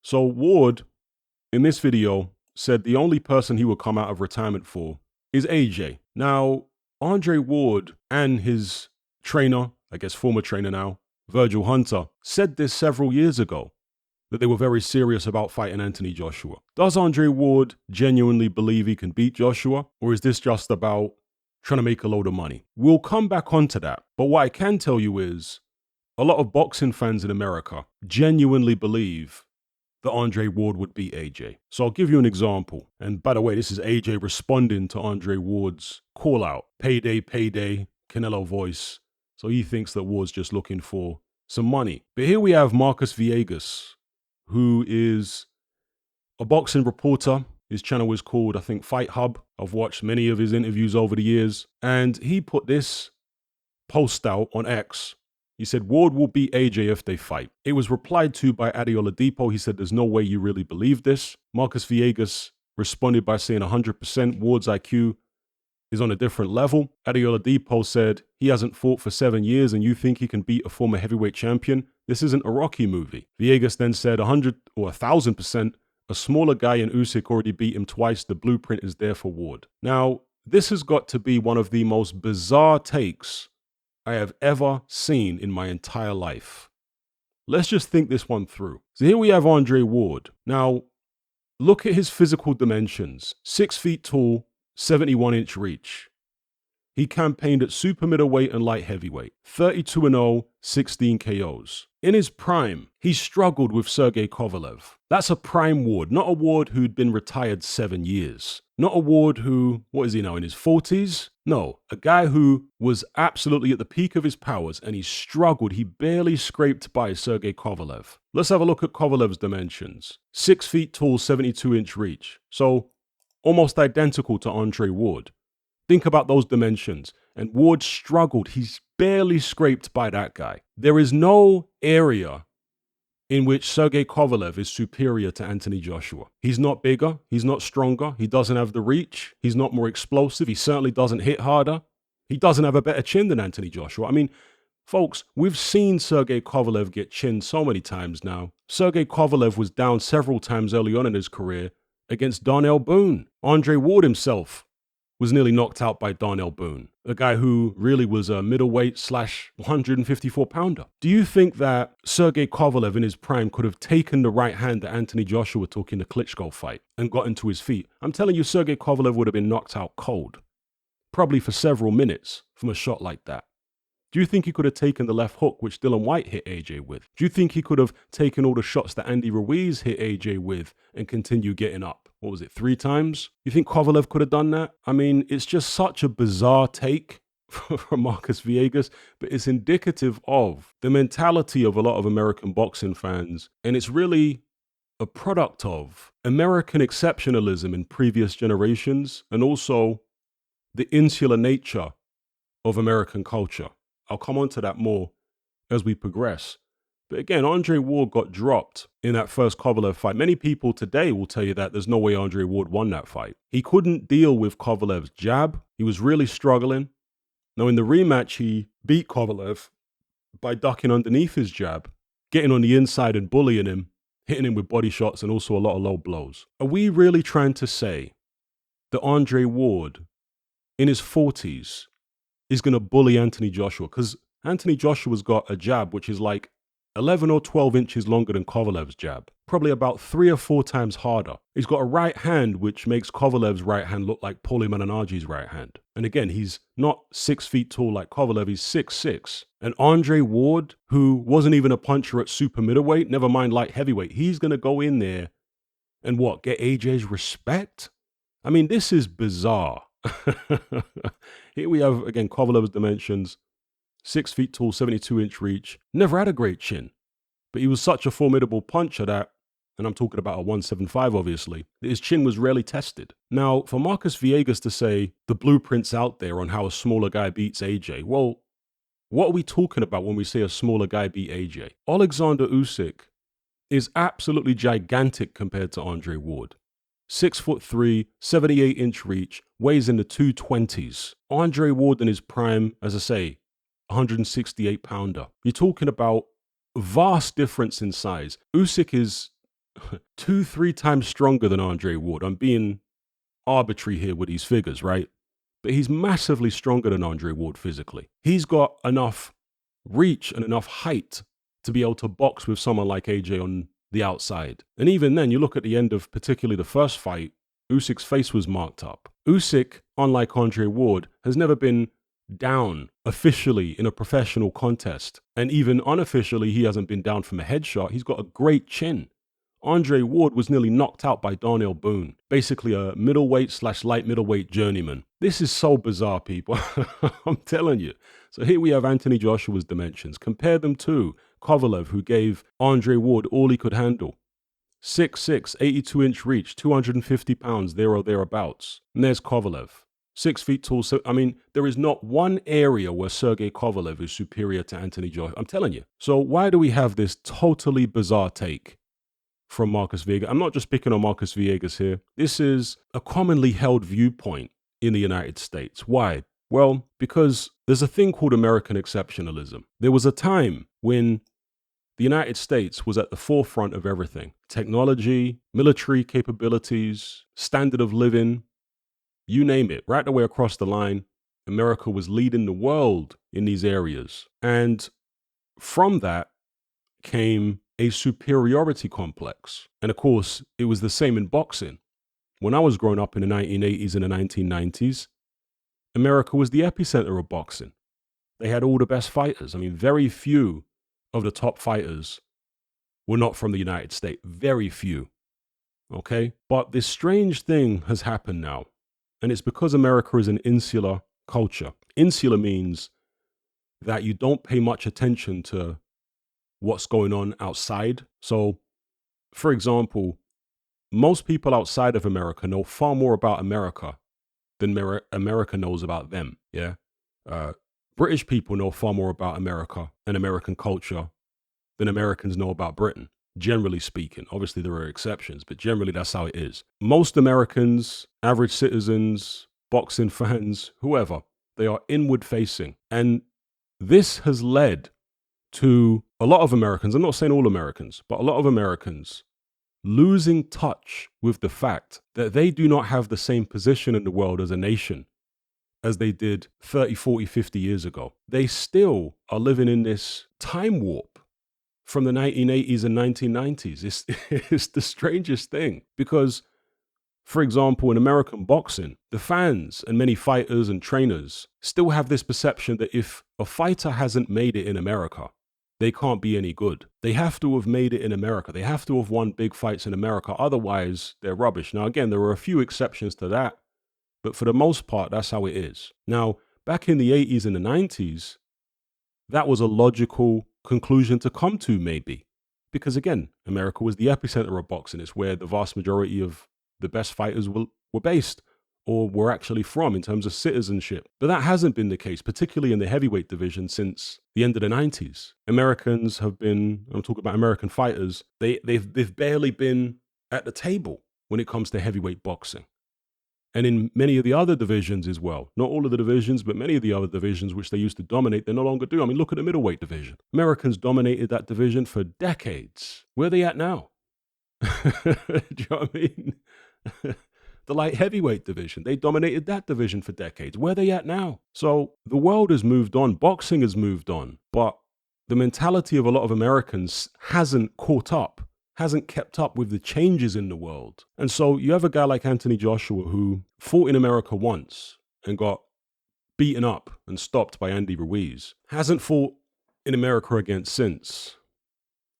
So Ward, in this video, said the only person he would come out of retirement for is AJ. Now, Andre Ward and his trainer, I guess former trainer now, Virgil Hunter, said this several years ago, that they were very serious about fighting Anthony Joshua. Does Andre Ward genuinely believe he can beat Joshua, or is this just about trying to make a load of money? We'll come back onto that, but what I can tell you is a lot of boxing fans in America genuinely believe that Andre Ward would beat AJ. So I'll give you an example. And by the way, this is AJ responding to Andre Ward's call out. Payday, payday, Canelo voice. So he thinks that Ward's just looking for some money. But here we have Marcus Villegas, who is a boxing reporter. His channel is called, I think, Fight Hub. I've watched many of his interviews over the years. And he put this post out on X. He said, Ward will beat AJ if they fight. It was replied to by Adeola Depot. He said, there's no way you really believe this. Marcus Villegas responded by saying 100% Ward's IQ is on a different level. Adeola Depot said, he hasn't fought for 7 years and you think he can beat a former heavyweight champion? This isn't a Rocky movie. Villegas then said 100 or 1,000%, a smaller guy in Usyk already beat him twice. The blueprint is there for Ward. Now, this has got to be one of the most bizarre takes I have ever seen in my entire life. Let's just think this one through. So here we have Andre Ward. Now, look at his physical dimensions. 6 feet tall, 71-inch reach. He campaigned at super middleweight and light heavyweight. 32-0, 16 KOs. In his prime, he struggled with Sergey Kovalev. That's a prime Ward, not a Ward who'd been retired 7 years. Not a Ward who, what is he now, in his 40s? No, a guy who was absolutely at the peak of his powers and he struggled. He barely scraped by Sergey Kovalev. Let's have a look at Kovalev's dimensions. 6 feet tall, 72-inch reach. So almost identical to Andre Ward. Think about those dimensions. And Ward struggled. He's barely scraped by that guy. There is no area in which Sergey Kovalev is superior to Anthony Joshua. He's not bigger. He's not stronger. He doesn't have the reach. He's not more explosive. He certainly doesn't hit harder. He doesn't have a better chin than Anthony Joshua. I mean, folks, we've seen Sergey Kovalev get chinned so many times now. Sergey Kovalev was down several times early on in his career against Darnell Boone. Andre Ward himself was nearly knocked out by Darnell Boone, a guy who really was a middleweight / 154-pounder. Do you think that Sergey Kovalev in his prime could have taken the right hand that Anthony Joshua took in the Klitschko fight and gotten to his feet? I'm telling you, Sergey Kovalev would have been knocked out cold, probably for several minutes from a shot like that. Do you think he could have taken the left hook which Dylan White hit AJ with? Do you think he could have taken all the shots that Andy Ruiz hit AJ with and continue getting up? What was it, 3 times? You think Kovalev could have done that? I mean, it's just such a bizarre take from Marcus Villegas, but it's indicative of the mentality of a lot of American boxing fans. And it's really a product of American exceptionalism in previous generations and also the insular nature of American culture. I'll come on to that more as we progress. But again, Andre Ward got dropped in that first Kovalev fight. Many people today will tell you that there's no way Andre Ward won that fight. He couldn't deal with Kovalev's jab. He was really struggling. Now, in the rematch, he beat Kovalev by ducking underneath his jab, getting on the inside and bullying him, hitting him with body shots and also a lot of low blows. Are we really trying to say that Andre Ward, in his 40s, is going to bully Anthony Joshua? Because Anthony Joshua's got a jab which is like 11 or 12 inches longer than Kovalev's jab, probably about 3 or 4 times harder. He's got a right hand which makes Kovalev's right hand look like Paulie Malignaggi's right hand. And again, he's not 6 feet tall like Kovalev, he's 6'6". And Andre Ward, who wasn't even a puncher at super middleweight, never mind light heavyweight, he's going to go in there and what, get AJ's respect? I mean, this is bizarre. Here we have, again, Kovalev's dimensions. 6 feet tall, 72-inch reach. Never had a great chin. But he was such a formidable puncher that, and I'm talking about a 175 obviously, that his chin was rarely tested. Now, for Marcus Villegas to say the blueprint's out there on how a smaller guy beats AJ, well, what are we talking about when we say a smaller guy beat AJ? Alexander Usyk is absolutely gigantic compared to Andre Ward. 6'3", 78-inch reach, weighs in the 220s. Andre Ward in his prime, as I say, 168-pounder. You're talking about a vast difference in size. Usyk is 2-3 times stronger than Andre Ward. I'm being arbitrary here with these figures, right? But he's massively stronger than Andre Ward physically. He's got enough reach and enough height to be able to box with someone like AJ on the outside. And even then, you look at the end of particularly the first fight, Usyk's face was marked up. Usyk, unlike Andre Ward, has never been down officially in a professional contest. And even unofficially, he hasn't been down from a headshot. He's got a great chin. Andre Ward was nearly knocked out by Darnell Boone, basically a middleweight/light middleweight journeyman. This is so bizarre, people. I'm telling you. So here we have Anthony Joshua's dimensions. Compare them to Kovalev, who gave Andre Ward all he could handle. 6'6", 82-inch reach, 250 pounds, there or thereabouts. And there's Kovalev, 6 feet tall. So, I mean, there is not one area where Sergey Kovalev is superior to Anthony Joshua. I'm telling you. So why do we have this totally bizarre take from Marcus Villegas? I'm not just picking on Marcus Villegas here. This is a commonly held viewpoint in the United States. Why? Well, because there's a thing called American exceptionalism. There was a time when the United States was at the forefront of everything. Technology, military capabilities, standard of living, you name it, right the way across the line. America was leading the world in these areas. And from that came a superiority complex. And of course, it was the same in boxing. When I was growing up in the 1980s and the 1990s, America was the epicenter of boxing. They had all the best fighters. I mean, very few of the top fighters were not from the United States. Very few. Okay? But this strange thing has happened now. And it's because America is an insular culture. Insular means that you don't pay much attention to what's going on outside. So, for example, most people outside of America know far more about America than America knows about them. Yeah. British people know far more about America and American culture than Americans know about Britain, generally speaking. Obviously, there are exceptions, but generally that's how it is. Most Americans, average citizens, boxing fans, whoever, they are inward facing. And this has led to a lot of Americans, I'm not saying all Americans, but a lot of Americans losing touch with the fact that they do not have the same position in the world as a nation as they did 30, 40, 50 years ago. They still are living in this time warp from the 1980s and 1990s. It's the strangest thing because, for example, in American boxing, the fans and many fighters and trainers still have this perception that if a fighter hasn't made it in America, they can't be any good. They have to have made it in America. They have to have won big fights in America. Otherwise, they're rubbish. Now, again, there are a few exceptions to that, but for the most part, that's how it is. Now, back in the 80s and the 90s, that was a logical conclusion to come to, maybe. Because again, America was the epicenter of boxing. It's where the vast majority of the best fighters were based or were actually from in terms of citizenship. But that hasn't been the case, particularly in the heavyweight division since the end of the 90s. Americans have been, I'm talking about American fighters, they've barely been at the table when it comes to heavyweight boxing. And in many of the other divisions as well. Not all of the divisions, but many of the other divisions which they used to dominate, they no longer do. I mean, look at the middleweight division. Americans dominated that division for decades. Where are they at now? Do you know what I mean? The light heavyweight division, they dominated that division for decades. Where are they at now? So the world has moved on. Boxing has moved on. But the mentality of a lot of Americans hasn't caught up, hasn't kept up with the changes in the world. And so you have a guy like Anthony Joshua who fought in America once and got beaten up and stopped by Andy Ruiz. Hasn't fought in America again since.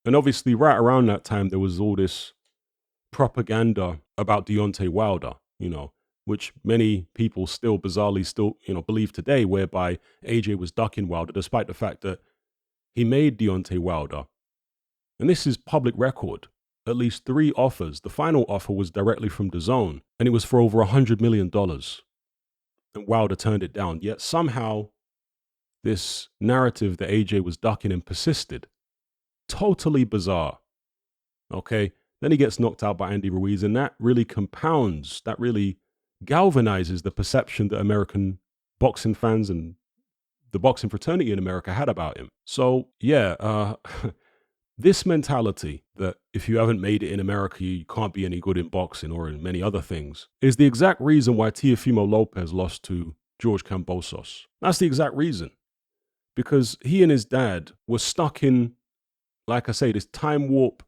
And obviously right around that time, there was all this propaganda about Deontay Wilder, which many people still bizarrely believe today, whereby AJ was ducking Wilder despite the fact that he made Deontay Wilder. And this is public record. At least 3 offers. The final offer was directly from DAZN, and it was for over $100 million. And Wilder turned it down. Yet somehow, this narrative that AJ was ducking him persisted. Totally bizarre. Okay? Then he gets knocked out by Andy Ruiz, and that really compounds, that really galvanizes the perception that American boxing fans and the boxing fraternity in America had about him. So, yeah, This mentality that if you haven't made it in America, you can't be any good in boxing or in many other things is the exact reason why Teofimo Lopez lost to George Kambosos. That's the exact reason. Because he and his dad were stuck in, like I say, this time warp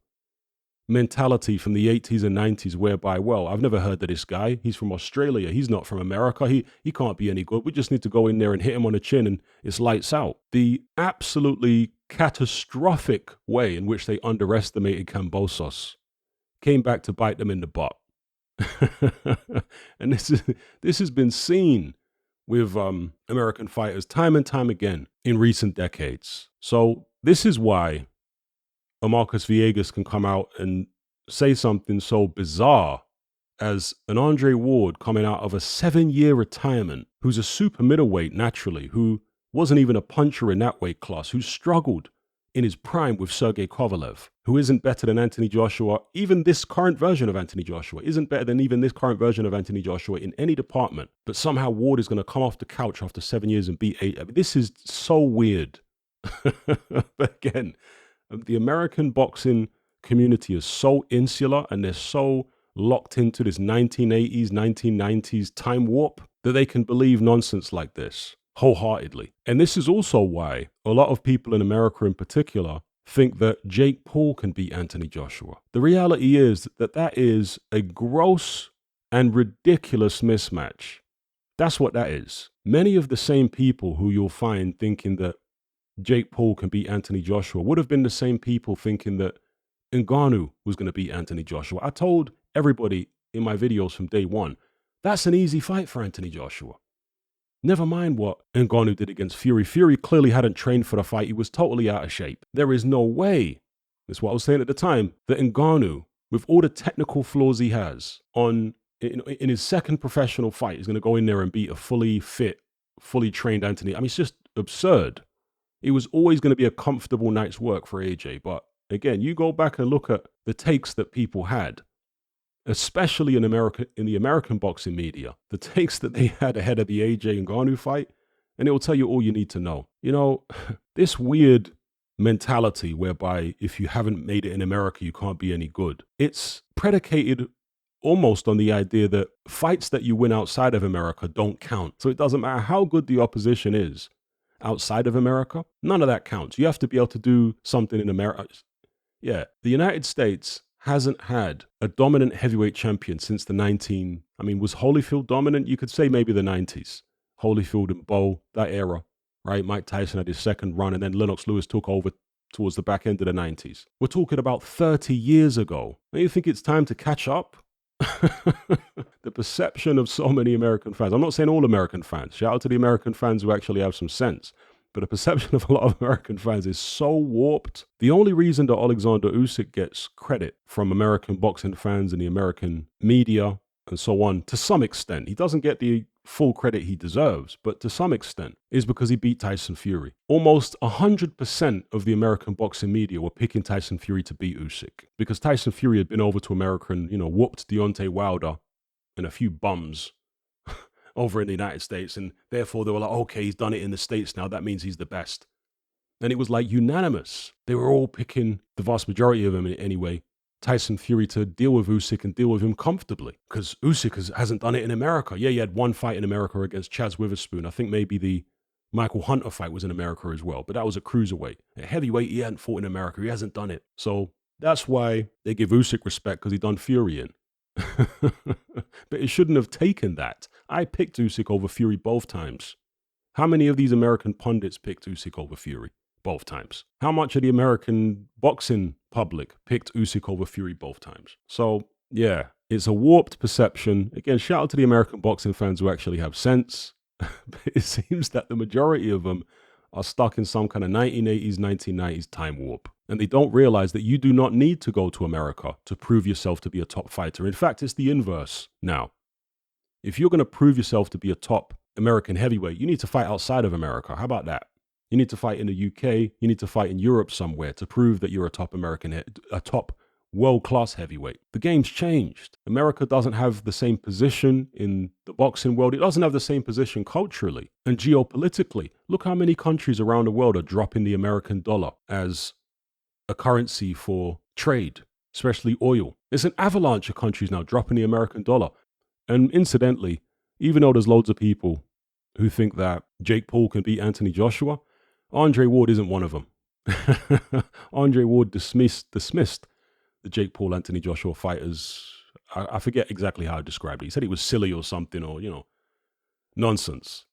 mentality from the 80s and 90s whereby, well, I've never heard of this guy. He's from Australia. He's not from America. He can't be any good. We just need to go in there and hit him on the chin and it's lights out. The absolutely catastrophic way in which they underestimated Kambosos came back to bite them in the butt. And this has been seen with American fighters time and time again in recent decades. So this is why a Marcus Villegas can come out and say something so bizarre as an Andre Ward coming out of a 7-year retirement, who's a super middleweight naturally, who wasn't even a puncher in that weight class, who struggled in his prime with Sergey Kovalev, who isn't better than Anthony Joshua. Even this current version of Anthony Joshua isn't better than even this current version of Anthony Joshua in any department. But somehow Ward is going to come off the couch after 7 years and beat 8. I mean, this is so weird. But again, the American boxing community is so insular and they're so locked into this 1980s, 1990s time warp that they can believe nonsense like this wholeheartedly. And this is also why a lot of people in America in particular think that Jake Paul can beat Anthony Joshua. The reality is that that is a gross and ridiculous mismatch. That's what that is. Many of the same people who you'll find thinking that Jake Paul can beat Anthony Joshua would have been the same people thinking that Ngannou was going to beat Anthony Joshua. I told everybody in my videos from day one, that's an easy fight for Anthony Joshua. Never mind what Ngannou did against Fury. Fury clearly hadn't trained for the fight. He was totally out of shape. There is no way, that's what I was saying at the time, that Ngannou, with all the technical flaws he has in his second professional fight, is going to go in there and beat a fully fit, fully trained Anthony. I mean, it's just absurd. It was always going to be a comfortable night's work for AJ. But again, you go back and look at the takes that people had, especially in America, in the American boxing media, the takes that they had ahead of the AJ and Ngannou fight, and it will tell you all you need to know. You know, this weird mentality whereby if you haven't made it in America, you can't be any good. It's predicated almost on the idea that fights that you win outside of America don't count. So it doesn't matter how good the opposition is outside of America, none of that counts. You have to be able to do something in America. Yeah, the United States hasn't had a dominant heavyweight champion since the was Holyfield dominant? You could say maybe the 90s. Holyfield and Bo, that era, right? Mike Tyson had his second run and then Lennox Lewis took over towards the back end of the 90s. We're talking about 30 years ago. Don't you think it's time to catch up? The perception of so many American fans, I'm not saying all American fans, shout out to the American fans who actually have some sense, but the perception of a lot of American fans is so warped. The only reason that Alexander Usyk gets credit from American boxing fans and the American media and so on, to some extent, he doesn't get the full credit he deserves, but to some extent, is because he beat Tyson Fury. Almost 100% of the American boxing media were picking Tyson Fury to beat Usyk because Tyson Fury had been over to America and, whooped Deontay Wilder and a few bums over in the United States, and therefore they were like, okay, he's done it in the States now, that means he's the best. And it was like unanimous. They were all picking, the vast majority of them anyway, Tyson Fury to deal with Usyk and deal with him comfortably. Because Usyk hasn't done it in America. Yeah, he had one fight in America against Chaz Witherspoon. I think maybe the Michael Hunter fight was in America as well, but that was a cruiserweight. At heavyweight, he hadn't fought in America. He hasn't done it. So that's why they give Usyk respect, because he done Fury in. But it shouldn't have taken that. I picked Usyk over Fury both times. How many of these American pundits picked Usyk over Fury? Both times. How much of the American boxing public picked Usyk over Fury both times? So, yeah, it's a warped perception. Again, shout out to the American boxing fans who actually have sense. But it seems that the majority of them are stuck in some kind of 1980s, 1990s time warp. And they don't realize that you do not need to go to America to prove yourself to be a top fighter. In fact, it's the inverse now. If you're going to prove yourself to be a top American heavyweight, you need to fight outside of America. How about that? You need to fight in the UK. You need to fight in Europe somewhere to prove that you're a top a top world-class heavyweight. The game's changed. America doesn't have the same position in the boxing world. It doesn't have the same position culturally and geopolitically. Look how many countries around the world are dropping the American dollar as a currency for trade, especially oil. There's an avalanche of countries now dropping the American dollar. And incidentally, even though there's loads of people who think that Jake Paul can beat Anthony Joshua, Andre Ward isn't one of them. Andre Ward dismissed the Jake Paul Anthony Joshua fight as, I forget exactly how I described it. He said it was silly or something, or, nonsense.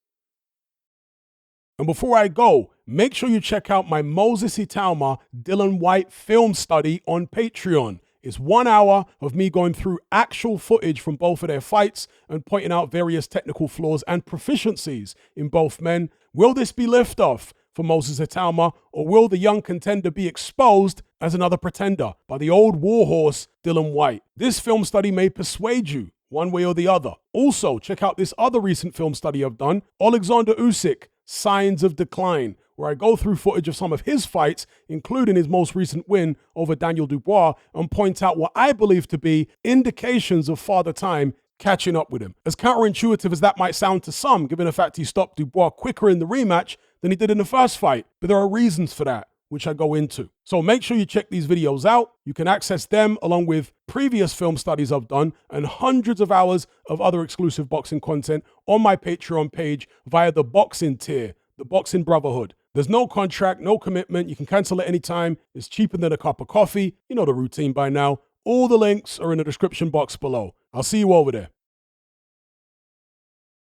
And before I go, make sure you check out my Moses Itauma Dylan White film study on Patreon. It's 1 hour of me going through actual footage from both of their fights and pointing out various technical flaws and proficiencies in both men. Will this be liftoff for Moses Itauma, or will the young contender be exposed as another pretender by the old warhorse Dylan White? This film study may persuade you one way or the other. Also, check out this other recent film study I've done, Alexander Usyk, Signs of Decline, where I go through footage of some of his fights, including his most recent win over Daniel Dubois, and point out what I believe to be indications of Father Time catching up with him. As counterintuitive as that might sound to some, given the fact he stopped Dubois quicker in the rematch than he did in the first fight, but there are reasons for that, which I go into. So make sure you check these videos out. You can access them along with previous film studies I've done and hundreds of hours of other exclusive boxing content on my Patreon page via the boxing tier, the Boxing Brotherhood. There's no contract, no commitment. You can cancel at any time. It's cheaper than a cup of coffee. You know the routine by now. All the links are in the description box below. I'll see you over there.